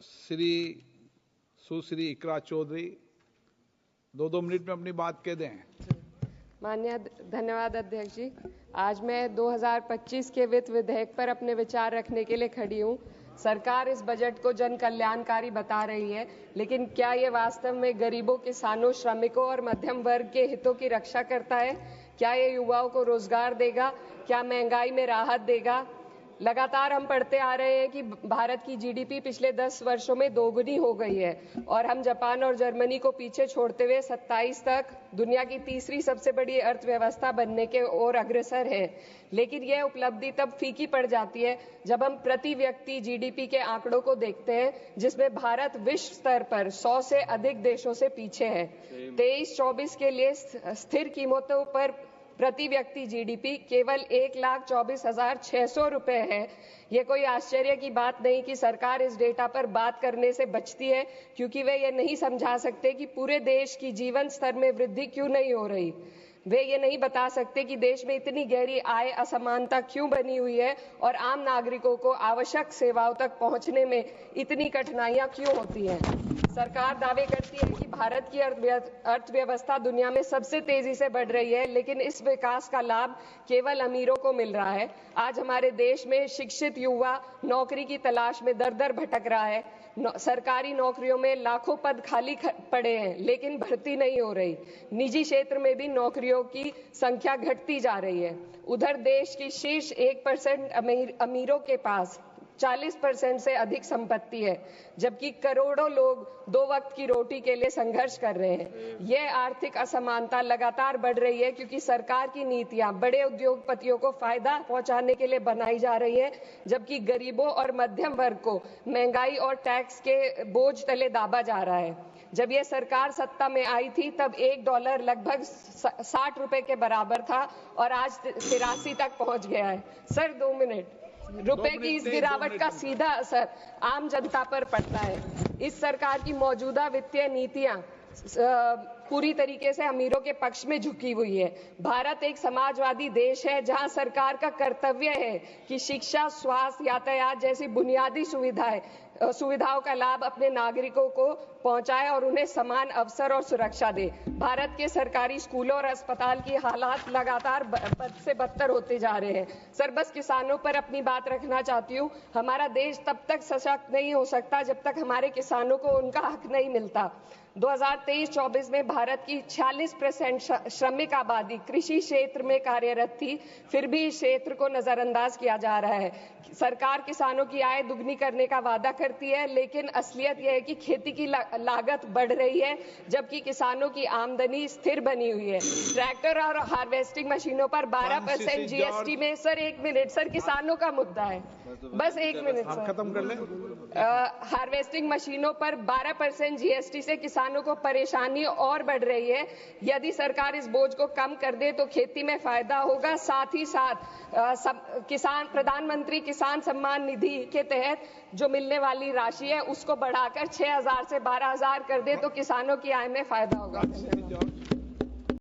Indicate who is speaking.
Speaker 1: श्री सुश्री इकरा Chaudhary 2-2 minute में अपनी बात कह दें।
Speaker 2: माननीय धन्यवाद अध्यक्ष जी। आज मैं 2025 के वित्त विधेयक पर अपने विचार रखने के लिए खड़ी हूँ। सरकार इस बजट को जन कल्याणकारी बता रही है, लेकिन क्या ये वास्तव में गरीबों, किसानों, श्रमिकों और मध्यम वर्ग के हितों की रक्षा करता है? क्या ये युवाओं को रोजगार देगा? क्या महंगाई में राहत देगा? लगातार हम पढ़ते आ रहे हैं कि भारत की जीडीपी पिछले 10 वर्षों में दोगुनी हो गई है और हम जापान और जर्मनी को पीछे छोड़ते हुए 27 तक दुनिया की तीसरी सबसे बड़ी अर्थव्यवस्था बनने के ओर अग्रसर है। लेकिन यह उपलब्धि तब फीकी पड़ जाती है जब हम प्रति व्यक्ति जीडीपी के आंकड़ों को देखते हैं, जिसमें भारत विश्व स्तर पर 100 से अधिक देशों से पीछे है। 23-24 के लिए स्थिर कीमतों पर प्रति व्यक्ति जीडीपी केवल 1,24,600 रुपए है। ये कोई आश्चर्य की बात नहीं कि सरकार इस डेटा पर बात करने से बचती है, क्योंकि वे ये नहीं समझा सकते कि पूरे देश की जीवन स्तर में वृद्धि क्यों नहीं हो रही। वे ये नहीं बता सकते कि देश में इतनी गहरी आय असमानता क्यों बनी हुई है और आम नागरिकों को आवश्यक सेवाओं तक पहुंचने में इतनी कठिनाइयां क्यों होती हैं। सरकार दावे करती है कि भारत की अर्थव्यवस्था दुनिया में सबसे तेजी से बढ़ रही है, लेकिन इस विकास का लाभ केवल अमीरों को मिल रहा है। आज हमारे देश में शिक्षित युवा नौकरी की तलाश में दर-दर भटक रहा है। सरकारी नौकरियों में लाखों पद खाली पड़े हैं, लेकिन भर्ती नहीं हो रही। निजी क्षेत्र में भी नौकरियों की संख्या घटती जा रही है। उधर देश की शीर्ष 1% अमीरों के पास 40% से अधिक संपत्ति है, जबकि करोड़ों लोग 2 वक्त की रोटी के लिए संघर्ष कर रहे हैं। यह आर्थिक असमानता लगातार बढ़ रही है क्योंकि सरकार की नीतियां बड़े उद्योगपतियों को फायदा पहुंचाने के लिए बनाई जा रही है, जबकि गरीबों और मध्यम वर्ग को महंगाई और टैक्स के बोझ तले दाबा जा रहा है। जब यह सरकार सत्ता में आई थी तब $1 लगभग 60 रुपए के बराबर था और आज 83 तक पहुंच गया है। Sir 2 minute. रुपए की इस गिरावट का सीधा असर आम जनता पर पड़ता है। इस सरकार की मौजूदा वित्तीय नीतियां पूरी तरीके से अमीरों के पक्ष में झुकी हुई है। भारत एक समाजवादी देश है जहां सरकार का कर्तव्य है कि शिक्षा, स्वास्थ्य, यातायात जैसी बुनियादी सुविधाओं का लाभ अपने नागरिकों को पहुंचाए और उन्हें समान अवसर और सुरक्षा दे। भारत के सरकारी स्कूलों और अस्पताल की हालात लगातार बद से बदतर होते जा रहे हैं। सर बस किसानों पर अपनी बात रखना चाहती हूँ। हमारा देश तब तक सशक्त नहीं हो सकता जब तक हमारे किसानों को उनका हक नहीं मिलता। 2023-24 में भारत की 46% श्रमिक आबादी कृषि क्षेत्र में कार्यरत थी, फिर भी इस क्षेत्र को नजरअंदाज किया जा रहा है। सरकार किसानों की आय दुगनी करने का वादा करती है, लेकिन असलियत यह है कि खेती की लागत बढ़ रही है, जबकि किसानों की आमदनी स्थिर बनी हुई है। ट्रैक्टर और हार्वेस्टिंग मशीनों पर 12% जीएसटी में सर 1 मिनट सर, किसानों का मुद्दा है, बस 1 मिनट सर,
Speaker 1: खत्म कर लें।
Speaker 2: हार्वेस्टिंग मशीनों पर 12% जीएसटी से किसानों को परेशानी और बढ़ रही है। यदि सरकार इस बोझ को कम कर दे तो खेती में फायदा होगा। साथ ही साथ प्रधानमंत्री किसान सम्मान निधि के तहत जो मिलने वाली राशि है उसको बढ़ाकर 6,000 से 12,000 कर दे तो किसानों की आय में फायदा होगा।